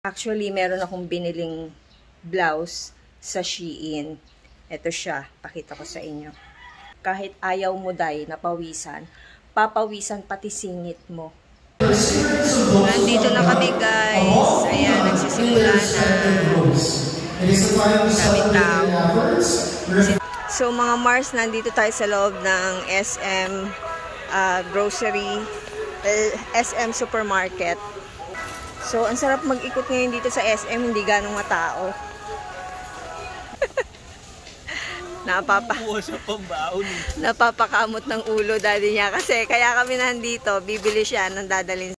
Actually, meron akong biniling blouse sa Shein. Ito siya. Pakita ko sa inyo. Kahit ayaw mo day napawisan, papawisan pati singit mo. Nandito na kami, guys. Ayan, nagsisimula na. Daming tao. So, mga Mars, nandito tayo sa loob ng SM grocery, SM supermarket. So, ang sarap mag-ikot ngayon dito sa SM, hindi ganong matao. Napapakamot ng ulo daddy niya kasi kaya kami nandito, bibili siya ng dadalhin.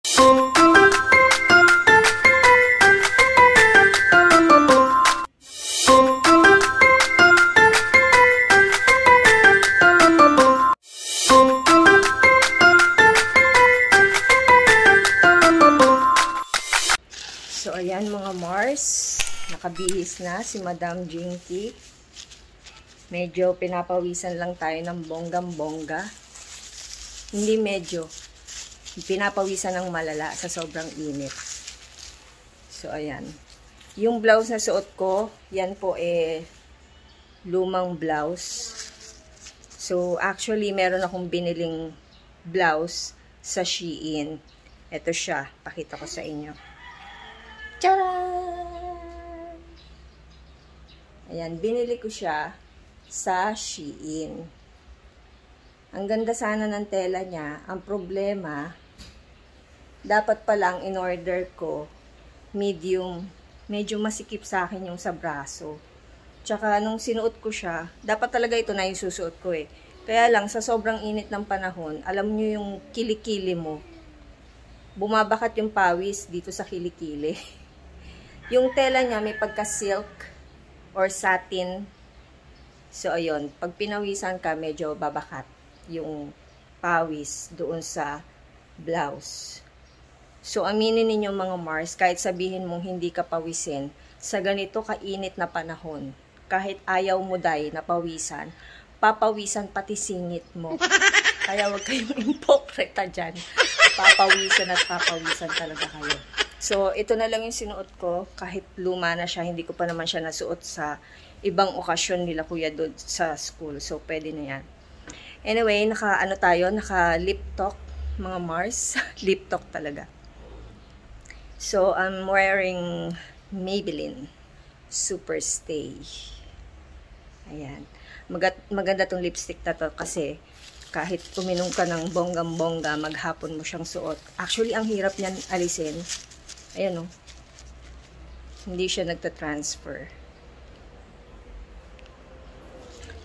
So, ayan mga Mars, nakabihis na si Madam Jinky. Medyo pinapawisan lang tayo ng bonggang-bongga. Hindi medyo. Pinapawisan ng malala sa sobrang init. So, ayan. Yung blouse na suot ko, yan po lumang blouse. So, actually, meron akong biniling blouse sa Shein. Ito siya. Pakita ko sa inyo. Tcharan! Ayan, binili ko siya sa Shein. Ang ganda sana ng tela niya. Ang problema, dapat palang in-order ko medium. Medyo masikip sa akin yung sa braso. Tsaka nung sinuot ko siya, dapat talaga ito na yung susuot ko eh. Kaya lang, sa sobrang init ng panahon, alam nyo yung kilikili mo. Bumabakat yung pawis dito sa kilikili. Yung tela niya may pagka-silk or satin. So, ayun. Pag pinawisan ka, medyo babakat yung pawis doon sa blouse. So, aminin ninyo mga Mars, kahit sabihin mong hindi ka pawisin, sa ganito kainit na panahon, kahit ayaw mo day napawisan, papawisan pati singit mo. Kaya wag kayong impokreta dyan. Papawisan at papawisan talaga kayo. So, ito na lang yung sinuot ko. Kahit luma na siya, hindi ko pa naman siya nasuot sa ibang okasyon nila kuya doon sa school. So, pwede na yan. Anyway, naka lip talk, mga Mars. Lip talk talaga. So, I'm wearing Maybelline Super Stay. Ayan. Maganda tong lipstick na to kasi kahit uminom ka ng bonggam-bongga, maghapon mo siyang suot. Actually, ang hirap niyan alisin. Ayan o. Hindi siya nagta-transfer.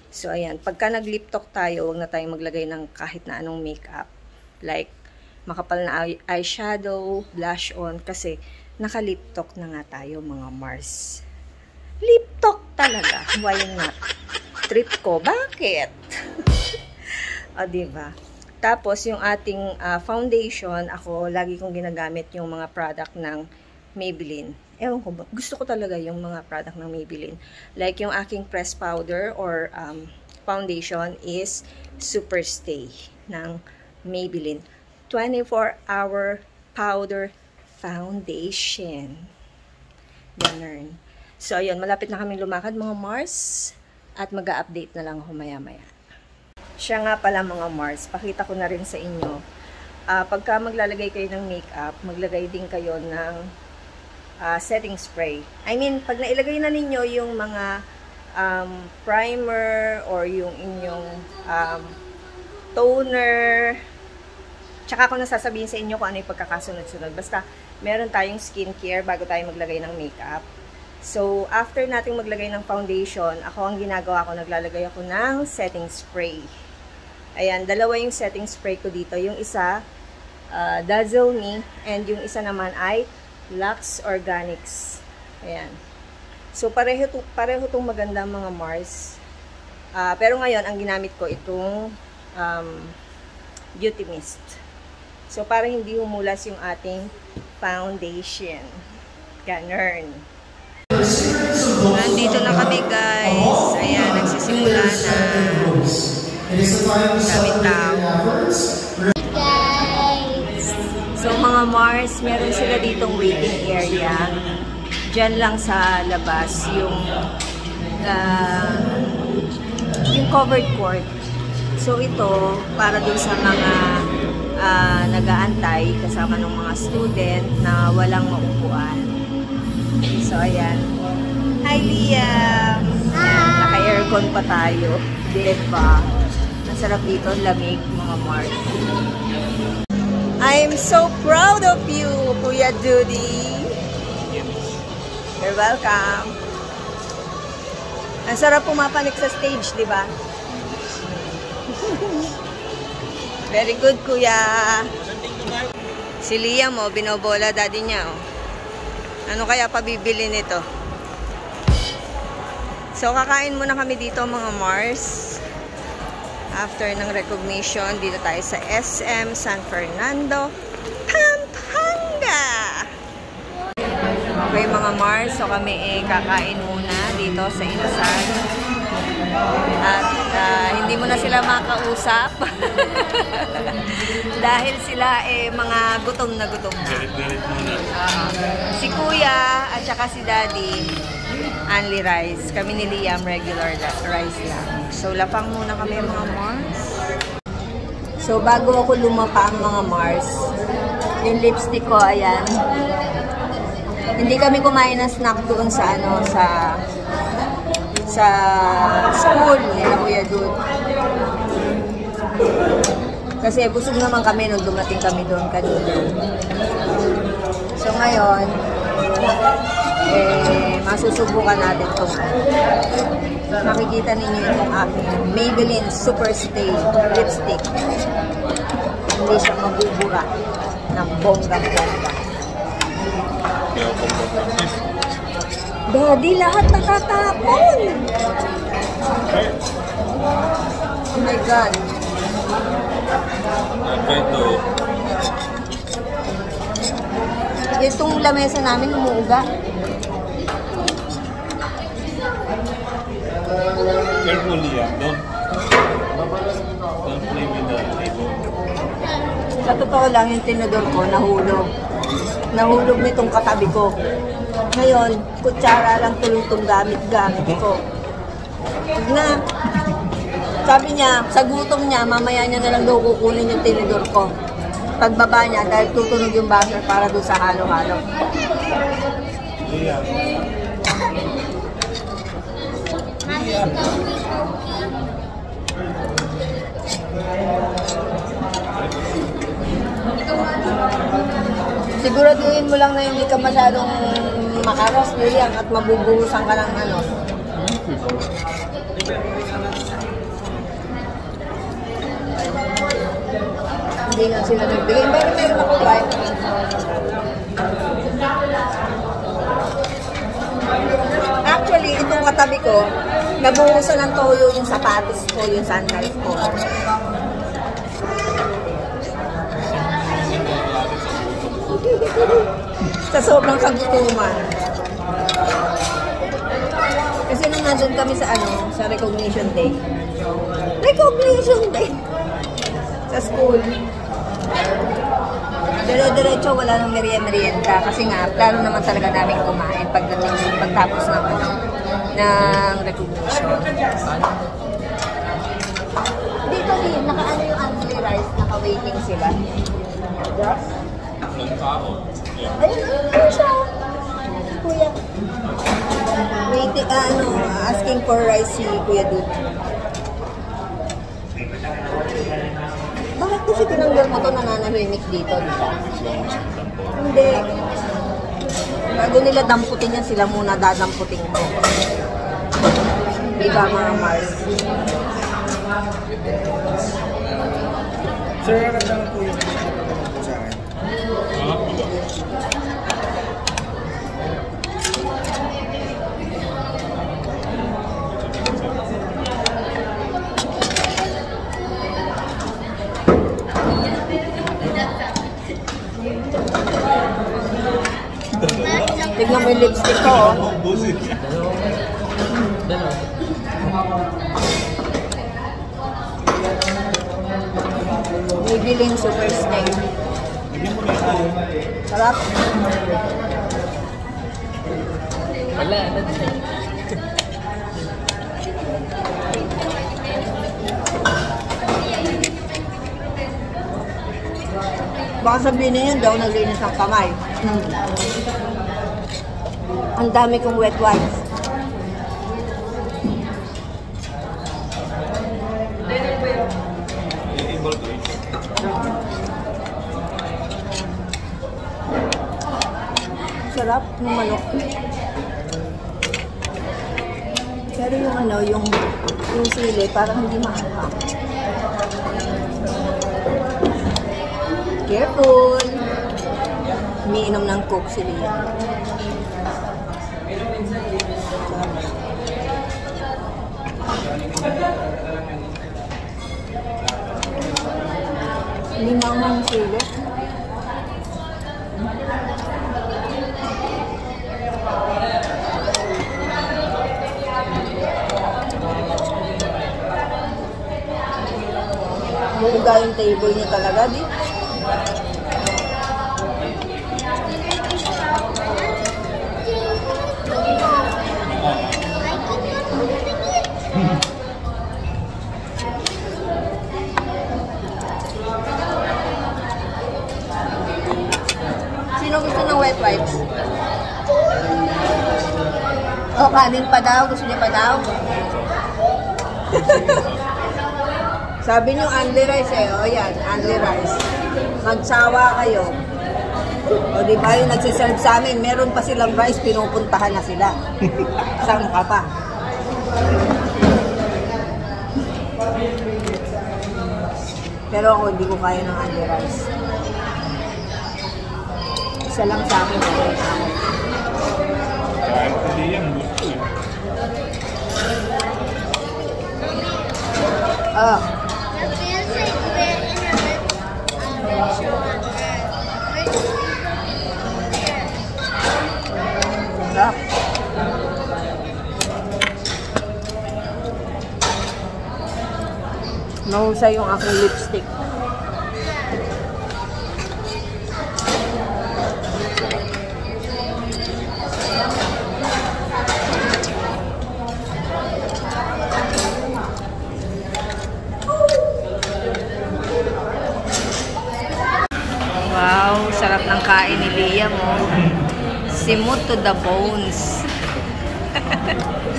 So, ayan. Pagka nag-lip talk tayo, huwag na tayong maglagay ng kahit na anong makeup. Like, makapal na eyeshadow, blush on. Kasi, naka-lip talk na nga tayo, mga Mars. Lip talk talaga. Why not? Trip ko. Bakit? O, diba? Tapos, yung ating foundation, ako, lagi kong ginagamit yung mga product ng Maybelline. Ewan ko ba, gusto ko talaga yung mga product ng Maybelline. Like, yung aking press powder or foundation is Super Stay ng Maybelline. 24-hour powder foundation. Ganun. So, ayun, malapit na kaming lumakad, mga Mars. At mag-a-update na lang ako maya-maya. Siya nga pala mga Mars, pakita ko na rin sa inyo. Pagka maglalagay kayo ng makeup, maglagay din kayo ng setting spray. I mean, pag nailagay na ninyo yung mga primer or yung inyong toner, tsaka ko nasasabihin sa inyo kung ano yung pagkakasunod-sunod. Basta, meron tayong skincare bago tayo maglagay ng makeup. So, after nating maglagay ng foundation, ako ang ginagawa ko, naglalagay ako ng setting spray. Ayan, dalawa yung setting spray ko dito. Yung isa, Dazzle Me, and yung isa naman ay Lux Organics. Ayan. So, pareho itong maganda mga Mars. Pero ngayon, ang ginamit ko itong Beauty Mist. So, para hindi humulas yung ating foundation. Ganun. Nandito na kami, guys. Ayan, nagsisimula na. Daming tao. So, mga Mars, meron sila ditong waiting area. Diyan lang sa labas yung covered court. So ito, para dun sa mga nag-aantay kasama ng mga student na walang maupuan. So ayan. Hi Liam! Naka-aircon pa tayo. Diba? Masarap dito, lamig mga Mars. I'm so proud of you, Kuya Judy. You're welcome. Ang sarap pumapanik sa stage, di ba? Very good, Kuya. Si Liam, oh, binobola daddy niya, oh. Ano kaya pabibili nito? So, kakain muna kami dito, mga Mars. After ng recognition, dito tayo sa SM San Fernando, Pampanga. Okay, mga Mars. So, kami kakain muna dito sa Inasal. At hindi mo na sila makausap. Dahil sila mga gutom na gutom na. Si Kuya at saka si Daddy, only rice. Kami ni Liam, regular rice lang. So, lapang muna kami mga Mars. So, bago ako lumapang mga Mars, yung lipstick ko, ayan. Hindi kami kumain ng snack doon sa school nila Kuya Dud. Kasi busog naman kami nung dumating kami doon kanina. So ngayon, masusubukan natin itong makikita ninyo itong aking Maybelline Super Stay lipstick. Hindi siya mabubura ng bonggang-bongga. Daddy, lahat nakatapon! Oh my God. Itong lamesa namin umuuga. Carefully, don't play with the table. Sa totoo lang, yung tinidor ko, nahulog. Nahulog nitong katabi ko. Ngayon, kutsara lang tulutong gamit ko. Na, sabi niya, sa gutom niya, mamaya niya na lang daw kukunin yung tinidor ko. Pagbaba niya, dahil tutunog yung buzzer para doon sa halo-halo. Siguraduhin mo lang na hindi ka masyadong makaros, Liam, at mabubuhusan ka ng ano. Hindi nga sila nagbigay. Pero meron ako wipe. Actually, itong katabi ko, nabuhusan ng toyo yung sapatos ko, yung sandals ko. Sa sobrang kagutuman. Kasi nung nandun kami sa sa recognition day. Recognition day! Sa school. Dire-diretso, wala nang merienda kasi nga, plano naman talaga namin kumain pagtapos ng recognition. Dito din, naka-ano yung auntie rice, naka-waiting sila. Ayun, ayun siya. Kuya. Waiting, asking for rice si Kuya Dud. Bakit kasi tinanggal mo ito nananahimik dito, di ba? Hindi. Bago nila damputin yan, sila muna dadamputin ko. Di ba mga Mars? Sir, nagtanong po yung sa akin. Tignan mo yung lipstick ko, oh. Maybelline Super Stay. Hindi mo na Sarap. Wala, ano Baka sabihin niyo yun daw, naglinis ang kamay. Ang dami kong wet wipes. Sarap ng manok. Pero yung ano, yung sili, parang hindi maanghang. Careful! Umiinom ng Coke si Liam. Hindi maanghang sili. Buga yung table niya talaga, di? Sino gusto ng wet wipes? O, kanin pa daw. Gusto niya pa daw? Sabi niyo only rice eh. O yan, only rice. Magsawa kayo. O di ba yung nagsiserve sa amin, meron pa silang rice, pinupuntahan na sila. Saan ka pa? Pero ako hindi ko kaya ng only rice. Isa lang sa akin. kahit hindi yan, gusto eh. Ah. Sarap. Mahusay yung aking lipstick. Wow, sarap ng kain ni Liam, oh. Simot to the bones.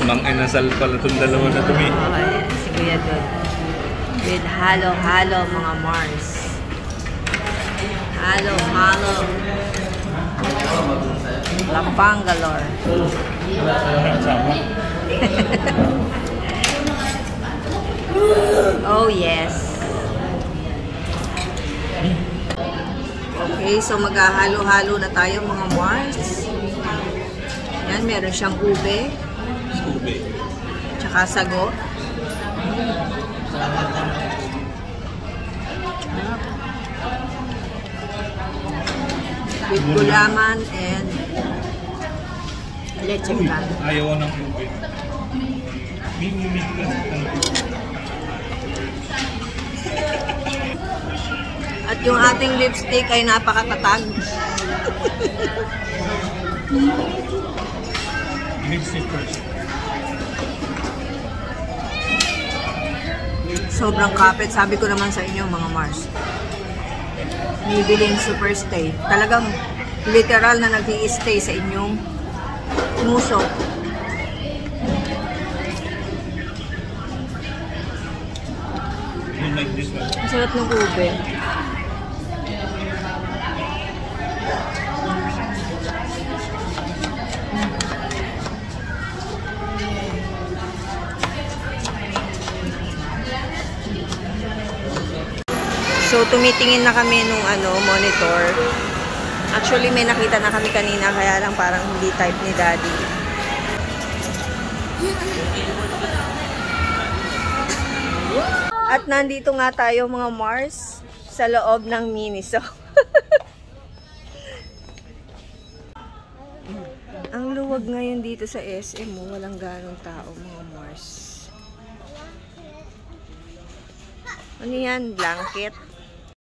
Mang inasal pala itong dalawa na tumi. Okay, si Kuya doon. With halo-halo mga Mars. Halo-halo. La Bangalore. Sama. Oh yes. Okay, so maghahalo-halo na tayo mga Mars. Yan, meron siyang ube. Ube. Tsaka sago. With gulaman and leche flan. Ayaw ng ube. Mimimik lang. At yung ating lipstick ay napakatatag. Mix it first. Sobrang kapit. Sabi ko naman sa inyo mga Mars. Bibiling Superstay. Talagang literal na nag-i-stay sa inyong muso. You like this one? Ang sarap ng ube. So, tumitingin na kami nung monitor. Actually, may nakita na kami kanina, kaya lang parang hindi type ni Daddy. At nandito nga tayo mga Mars sa loob ng Miniso. Ang luwag ngayon dito sa SM, walang ganong tao mga Mars. Ano yan? Blanket?